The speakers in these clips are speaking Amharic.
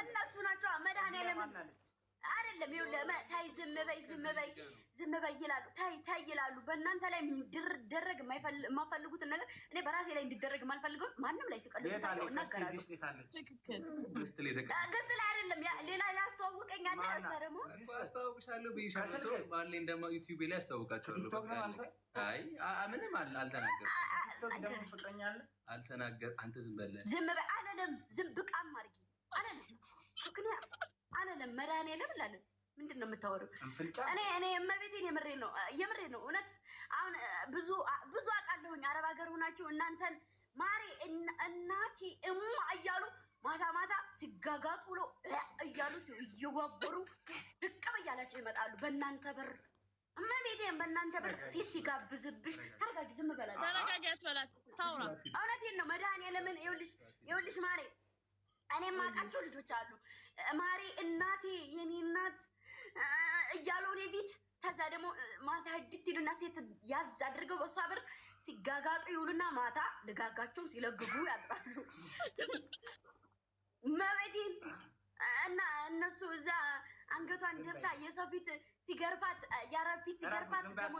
እነሱ ናቸው መድኃኒዓለም አይደለም። ይኸውልህ ታይ ዝም በይ ይላሉ። ታይ ይላሉ። በእናንተ ላይ እንዲደረግ የማፈልጉትን ነገር እኔ በራሴ ላይ እንዲደረግ የማልፈልገውን ማንም ላይ ሲቀልዱ ገስት ላይ አይደለም ሌላ ያስተዋውቀኝ አለ። እዛ ደግሞ አስተዋውቅሻለሁ ብዬሻለሁ። ባለኝ ደግሞ ዩቲዩብ ላይ አስተዋውቃቸዋለሁ። አይ ምንም አልተናገር አንተ ዝም በል አለለም። ዝም ብቃም አድርጊ አለለም መድኃኒዓለም እላለን። ምንድን ነው የምታወሪው? እኔ እመቤቴን የምሬ ነው እውነት። አሁን ብዙ አውቃለሁኝ አረብ ሀገር ሆናችሁ እናንተን ማሬ እናቴ እያሉ ማታ ሲጋጋጡ ብሎ እያሉ እየጓጎሩ ድቅም እያላቸው ይመጣሉ። በእናንተ በር እመቤቴን በእናንተ በር ሴት ሲጋብዝብሽ ታርጋጊ ዝም በላት። ታውራ እውነቴን ነው መድኃኒዓለምን ይኸውልሽ ማሬ እኔ የማውቃቸው ልጆች አሉ። ማሬ እናቴ የኔ እናት እያሉ እኔ ፊት ከዛ ደግሞ ማታ ህድት ይሉና ሴት ያዝ አድርገው በሷ ብር ሲጋጋጡ ይውሉና ማታ ልጋጋቸውን ሲለግቡ ያድራሉ። መቤቴን እና እነሱ እዛ አንገቷን ደፍታ የሰው ፊት ሲገርፋት ያረብ ፊት ሲገርፋት ደግሞ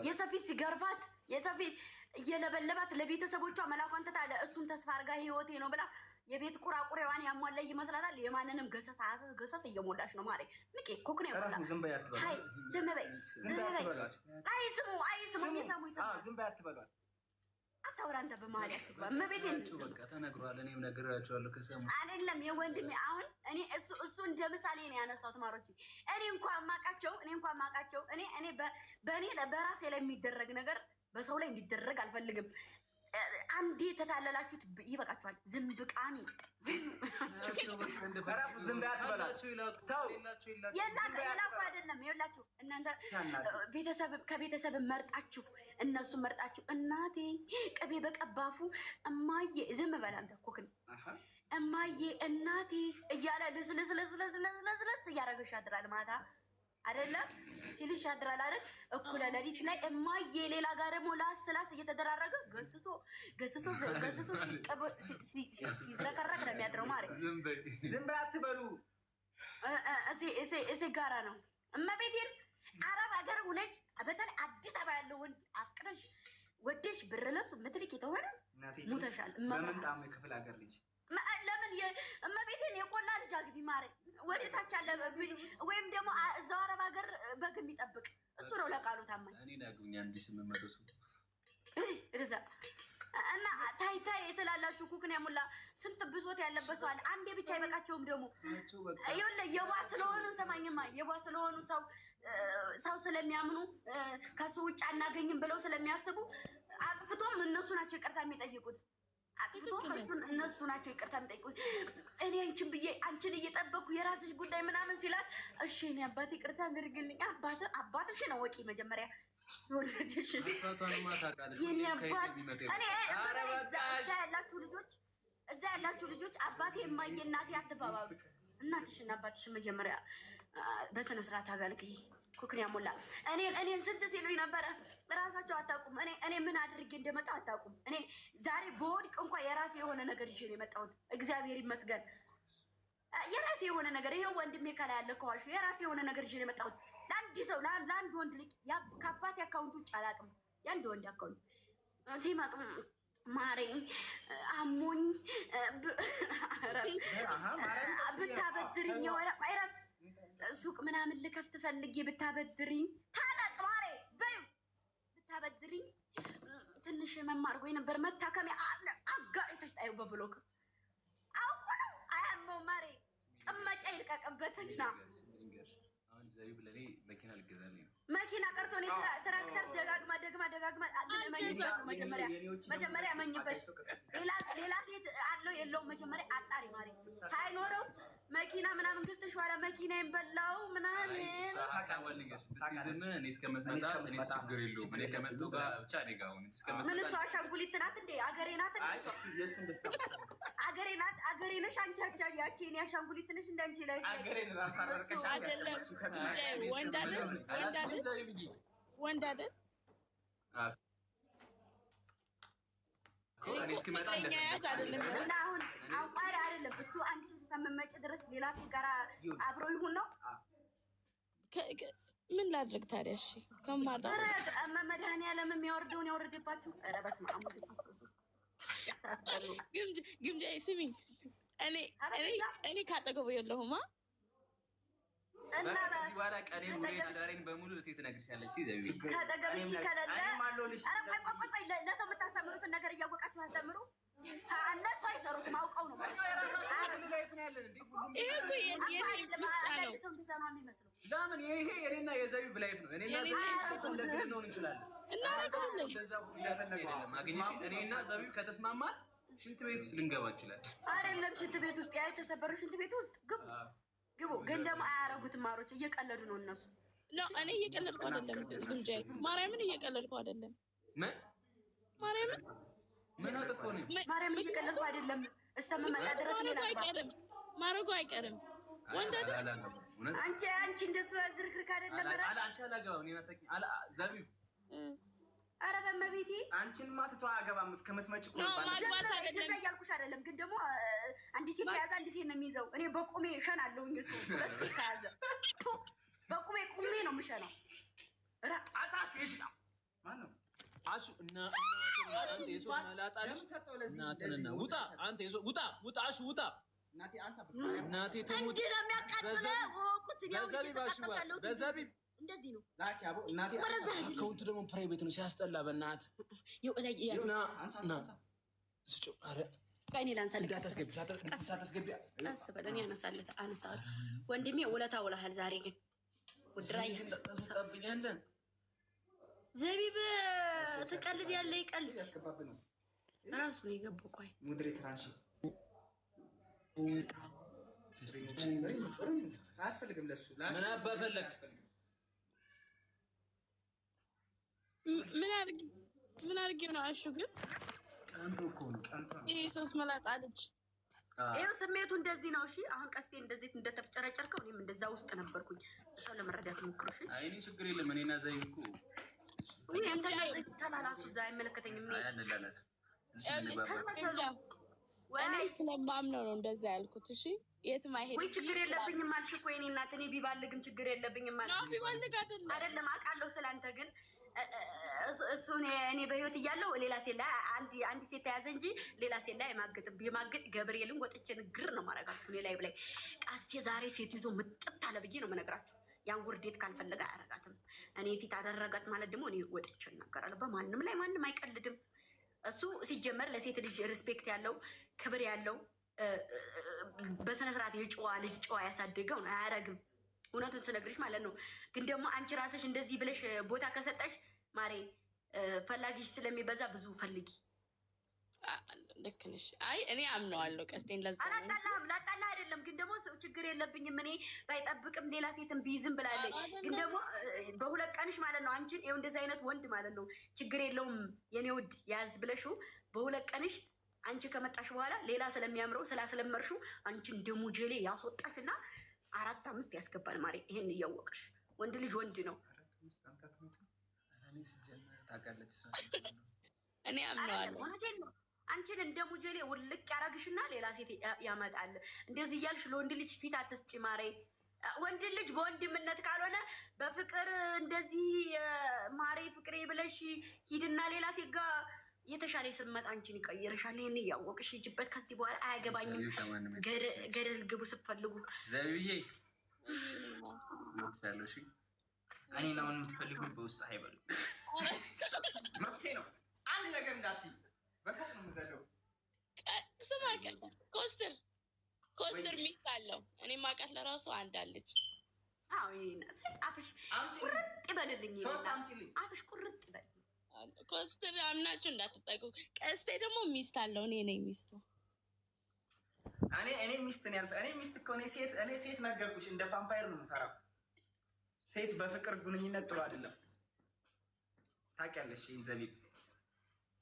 የሰው ፊት ሲገርፋት የሰው ፊት እየለበለባት ለቤተሰቦቿ መላኳን ትታለ እሱን ተስፋ አድርጋ ህይወቴ ነው ብላ የቤት ቁራቁሬዋን ያሟላ ይመስላታል። የማንንም ገሰስ እየሞላች ነው ማሬ። ንቄ ኮክኔ ያወጣ ዝም በይ አይስሙ ዝም በይ አትበሏት። አታውራ አንተ በመሀል ያትባ መቤቴ በቃ ተነግሯል። እኔም ነግራቸዋለሁ ከሰሙ አይደለም የወንድሜ አሁን እኔ እሱ እንደ ምሳሌ ነው ያነሳሁት ማሮች። እኔ እንኳን ማቃቸው እኔ በእኔ በራሴ ላይ የሚደረግ ነገር በሰው ላይ እንዲደረግ አልፈልግም። አንዴ ተታለላችሁት ይበቃችኋል። ዝም ብቃሚ ዝም ያትበላችሁ የላኩ አይደለም። ይኸውላችሁ እናንተ ከቤተሰብ መርጣችሁ እነሱ መርጣችሁ እናቴ ቅቤ በቀባፉ እማዬ ዝም በል አንተ ኮክን እማዬ እናቴ እያለ ልስልስ እያደረገሽ ያድራል ማታ አይደለም ሲልሽ ያድራል አይደል? እኩለ ሌሊት ላይ እማዬ ሌላ ጋር ደግሞ ላስላስ እየተደራረገ ገስሶ ሲዝረከረክ ነው የሚያድረው ማለት። ዝም በይ አትበሉ። እሴ ጋራ ነው እመቤቴን። አረብ ሀገር ሆነች በተለይ አዲስ አበባ ያለው ወንድ አፍቅረሽ ወደሽ ብር ለሱ ምትልክ የተሆነ ሙተሻል። በምንጣም የክፍል ሀገር ልጅ ለምን እመቤቴን የቆላ ልጅ አግቢ ማረ ወደታች አለ ወይም ደግሞ እዛው አረብ ሀገር በግ የሚጠብቅ እሱ ነው ለቃሉ ታማኝ። እኔ ናግኛ 1800 ሰው እዛ እና ታይ የተላላችሁ ኩክን ያሙላ ስንት ብሶት ያለበት ሰው አለ። አንዴ ብቻ አይበቃቸውም ደግሞ ይኸውልህ የዋ ስለሆኑ ሰማኝማ የዋ ስለሆኑ ሰው ስለሚያምኑ ከሱ ውጭ አናገኝም ብለው ስለሚያስቡ አጥፍቶም እነሱ ናቸው ይቅርታ የሚጠይቁት። አጥፍቶም እነሱ ናቸው ይቅርታ የሚጠይቁት። እኔ አንቺን እየጠበኩ የራስሽ ጉዳይ ምናምን ሲላት እሺ እኔ አባቴ ይቅርታ አድርግልኝ። አባትሽ ነው ወቂ መጀመሪያ እዛ ያላችሁ ልጆች አባቴ እማዬ እናቴ አትባባሉ። እናትሽና አባትሽን መጀመሪያ በስነ ስርዓት አገልግይ። ኩክንያ ሞላ እኔን ስንት ሲሉኝ ነበረ። እራሳቸው አታውቁም። እኔ ምን አድርጌ እንደመጣሁ አታውቁም። እኔ ዛሬ በወድቅ እንኳን የራሴ የሆነ ነገር ይዤ ነው የመጣሁት። እግዚአብሔር ይመስገን የራሴ የሆነ ነገር ይሄው ወንድሜ ከላይ ያለ ከዋሹ የራሴ የሆነ ነገር ይዤ ነው የመጣሁት። ለአንድ ሰው ለአንድ ወንድ ልጅ ከአባቴ አካውንት ውጭ አላውቅም። የአንድ ወንድ አካውንት ሲመጡ ማረኝ አሞኝ ብታበድርኝ የሆነ አይረፍ ሱቅ ምናምን ልከፍት ፈልጌ ብታበድርኝ ታላቅ ማሬ በዩ ብታበድርኝ ትንሽ መማር ወይ ነበር መታከሚያ አጋጭተሽ ጣዩ በብሎክ አሁን አያመው ማሬ ቀመጫ ይልቀቅበትና አሁን ዘይብ ለኔ መኪና ልገዛልኝ ነው። መኪና ቀርቶ ነው ትራክተር ደጋግማ መጀመሪያ መኝበት ሌላ ሴት አለው የለውም መጀመሪያ አጣሪ ማሪ ሳይኖረው መኪና ምናምን ገዝተሽ ዋላ መኪናዬን በላው ምናምን እኔ እስከመጣ እኔ ችግር የለውም። እኔ ከመጣሁ ጋር ብቻ እኔ ጋር አሁን እስከመጣ ምን እሷ አሻንጉሊት ናት እንዴ? አገሬ ናት እንዴ? አገሬ ነሽ አንቺ ያቺ እኔ አሻንጉሊት ነሽ እንዳንቺ ላይ አገሬ ራስ አረከሽ አይደለም ወንድ አይደል ፍቅረኛ ያዝ አይደለም እና አሁን አውቃሪ አይደለም እሱ አንቺ እስከምትመጪ ድረስ ሌላ ጋራ አብሮ ይሁን ነው። ምን ላድርግ ታዲያ? እሺ ከማጣ መድኃኒዓለም የሚያወርደውን ያወርድባችሁ። ኧረ በስመ አብ ግምጃ ስሚኝ፣ እኔ ካጠገቡ የለሁማ እና ከዚህ በኋላ ቀኔን ሙሌን አዳሬን በሙሉ እቴ ትነግርሻለች። ከጠገብሽ ከሌለ ለሰው የምታስተምሩትን ነገር እያወቃችሁ አስተምሩ። እነሱ አይሰሩትም አውቀው ነው። ይሄ እኮ የኔ ምርጫ ነው። ለምን ይሄ የኔና የዘቢብ ላይፍ ነው። እኔና ዘቢብ እንደግል እንሆን እንችላለን እና አግኝሽ እኔና ዘቢብ ከተስማማን ሽንት ቤት ውስጥ ልንገባ እንችላለን። አይደለም ሽንት ቤት ውስጥ ያ የተሰበረው ሽንት ቤት ውስጥ ግቡ። ግን ደግሞ አያረጉትም። ማሮች እየቀለዱ ነው እነሱ። እኔ እየቀለድኩ አይደለም ግምጃዬ፣ ማርያምን እየቀለድኩ አይደለም። ምን ማርያምን ምን አጥፎ ነው? ማርያምን እየቀለድኩ አይደለም። እስከምመጣ ድረስ ማረጉ አይቀርም። ወንድ አንቺ እንደሱ ዝርክርክ አይደለም። አንቺ አላገባም ዘቢብ። ኧረ በመቤቴ አንቺንማ ትቶ አያገባም እስከምትመጪ እኮ ማግባት አይደለም እያልኩሽ አይደለም። ግን ደግሞ አንዲት ሴት ከያዘ አንዲት ሴት ነው የሚይዘው። እኔ በቁሜ እሸናለሁኝ። እሱ ሁለት ሴት ከያዘ በቁሜ ነው የምሸናው። አታሽ ነው ማነው አሹ እና አንተ የሶስት መላጣ እናትንና ውጣ አንተ ውጣ አሹ ውጣ እናቴ ትሙት በዘቢብ እንደዚህ ነው። አካውንቱ ደግሞ ፕራይቬት ነው ሲያስጠላ። በእናትህ ወንድሜ ውለታ ውለሃል። ዛሬ ግን ውድራያ ዘቢብ ትቀልድ ያለ ይቀልድ ራሱ ነው የገባው። ቆይ ሙድሬ ትራንሽ አያስፈልግም ለሱ ምን አባፈለግ ምን አድርጌ ነው አሹ? ግን ቀንቶ እኮ ነው ቀንቶ ይሄ ሶስት መላጣ ልጅ ይኸው ስሜቱ እንደዚህ ነው። እሺ አሁን ቀስቴ እንደዚህ እንደተፍጨረጨርከው እኔም እንደዛ ውስጥ ነበርኩኝ። ሰው ለመረዳት ሞክሩ። እሺ አይ እኔ ችግር የለም። እኔና ዘይብ እኮ ተላላሱ እዛ አይመለከተኝም። እኔ ስለማምነው ነው እንደዛ ያልኩት። እሺ የትም አይሄድም። ወይ ችግር የለብኝም አልሽ እኮ የእኔ እናት። እኔ ቢባልግም ችግር የለብኝም አልሽ። ቢባልግ አይደለም አውቃለሁ ስላንተ። ግን እሱ እኔ በህይወት እያለሁ ሌላ ሴት ላይ አንድ ሴት ተያዘ እንጂ ሌላ ሴት ላይ አይማግጥም። ቢማግጥ ገብርኤልን ወጥቼ ንግር ነው ማረጋችሁ። እኔ ላይ ብላይ ቃስቴ ዛሬ ሴት ይዞ ምጥት አለ ብዬ ነው የምነግራችሁ። ያን ውርዴት ካልፈለገ አያረጋትም። እኔ ፊት አደረጋት ማለት ደግሞ እኔ ወጥቼ እናገራለሁ። በማንም ላይ ማንም አይቀልድም። እሱ ሲጀመር ለሴት ልጅ ሪስፔክት ያለው ክብር ያለው በስነ ስርዓት የጨዋ ልጅ ጨዋ ያሳደገው ነው። አያረግም። እውነቱን ስነግርሽ ማለት ነው። ግን ደግሞ አንቺ ራስሽ እንደዚህ ብለሽ ቦታ ከሰጠሽ ማሬ ፈላጊሽ ስለሚበዛ ብዙ ፈልጊ። ልክ ነሽ። አይ እኔ አምነዋለሁ ቀስቴን። ለዛ ላጣላ አይደለም። ግን ደግሞ ችግር የለብኝም እኔ ባይጠብቅም ሌላ ሴትን ቢይዝም ብላለች። ግን ደግሞ በሁለት ቀንሽ ማለት ነው አንቺን ይኸው እንደዚህ አይነት ወንድ ማለት ነው ችግር የለውም የኔ ውድ ያዝ ብለሽው በሁለት ቀንሽ አንቺ ከመጣሽ በኋላ ሌላ ስለሚያምረው ስላስለመርሹ አንቺን ደሙ ጀሌ ያስወጣሽና 4 5 ያስገባል። ማሪ ይሄን እያወቅሽ ወንድ ልጅ ወንድ ነው። እኔ አምነዋለሁ። አንቺን እንደ ሙጀሌ ውልቅ ያረግሽና ሌላ ሴት ያመጣል። እንደዚህ እያልሽ ለወንድ ልጅ ፊት አትስጪ ማሬ። ወንድ ልጅ በወንድምነት ካልሆነ በፍቅር እንደዚህ ማሬ ፍቅሬ ብለሽ ሂድና ሌላ ሴት ጋር የተሻለ ስመጣ አንቺን ይቀይርሻል። ይሄን እያወቅሽ ሂጂበት። ከዚህ በኋላ አያገባኝም። ገደል ግቡ ስትፈልጉ። ዘብዬ ያለሽ እኔ ነው የምትፈልጉ በውስጥ አይበሉ። መፍትሄ ነው። አንድ ነገር እንዳትዪ በፎቅ ነው የምዘለው። ስማ ኮስተር ሚስት አለው። እኔ ማውቃት ለራሱ አንድ አለች። አዎ አፍሽ ቁርጥ ይበልልኝ። አፍሽ ቁርጥ ይበል። ኮስተር አምናችሁ እንዳትጠቁ። ቀስቴ ደግሞ ሚስት አለው። እኔ ነኝ ሚስቱ። እኔ ሚስት ነው ያልፈ እኔ ሚስት እኮ እኔ ሴት ነገርኩሽ። እንደ ቫምፓየር ነው የምፈራው። ሴት በፍቅር ግንኙነት ጥሩ አይደለም። ታውቂያለሽ። ይሄን ዘቢብ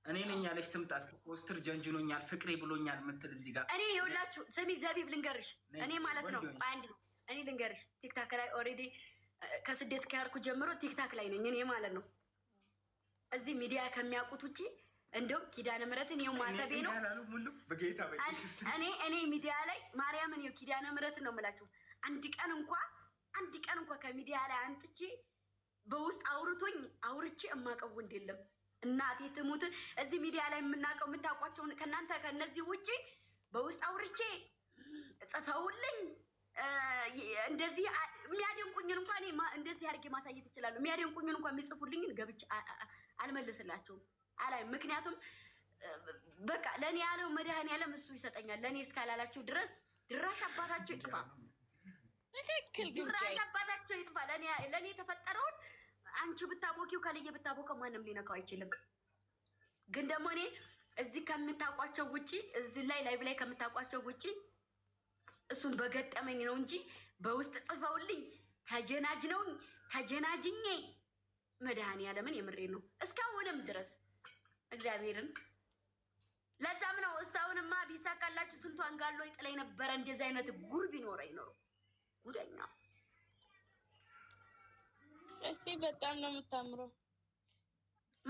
እኔ ነኝ ያለሽ ትምጣ። ኮስተር ጀንጅኖኛል፣ ፍቅሬ ብሎኛል የምትል እዚህ ጋር እኔ ይኸውላችሁ ስሚ ዘቢብ ልንገርሽ። እኔ ማለት ነው አንድ ነው እኔ ልንገርሽ። ቲክታክ ላይ ኦልሬዲ ከስደት ከያርኩ ጀምሮ ቲክታክ ላይ ነኝ እኔ ማለት ነው። እዚህ ሚዲያ ከሚያውቁት ውጪ እንደው ኪዳነ ምሕረትን ይኸው ማተቤ ነው። እኔ ሚዲያ ላይ ማርያምን ይኸው ኪዳነ ምሕረትን ነው የምላችሁ። አንድ ቀን እንኳ ከሚዲያ ላይ አንጥቼ በውስጥ አውርቼ እማቀው ወንድ የለም። እናቴ ትሙት እዚህ ሚዲያ ላይ የምናውቀው የምታውቋቸውን ከእናንተ ከነዚህ ውጪ በውስጥ አውርቼ ጽፈውልኝ እንደዚህ የሚያደንቁኝን እንኳን እንደዚህ አድርጌ ማሳየት እችላለሁ። የሚያደንቁኝን እንኳን የሚጽፉልኝን ገብቼ አልመልስላቸውም አላይ። ምክንያቱም በቃ ለእኔ ያለው መድኃኒዓለም እሱ ይሰጠኛል። ለእኔ እስካላላቸው ድረስ ድራሽ አባታቸው ይጥፋ፣ ድራሽ አባታቸው ይጥፋ። ለእኔ የተፈጠረውን አንቺ ብታቦኪው ከልዬ ብታቦከው ማንም ሊነካው አይችልም። ግን ደግሞ እኔ እዚህ ከምታውቋቸው ውጪ እዚህ ላይቭ ላይ ከምታውቋቸው ውጪ እሱን በገጠመኝ ነው እንጂ በውስጥ ጽፈውልኝ ተጀናጅኜ መድኃኒዓለምን የምሬ ነው እስካሁንም ድረስ እግዚአብሔርን። ለዛም ነው እስካሁንማ ቢሳካላችሁ ስንቱ አንጋሎ ይጥለኝ ነበረ። እንደዚህ አይነት ጉር ቢኖረኝ ኖሮ ጉደኛ። እስቲ በጣም ነው የምታምረው።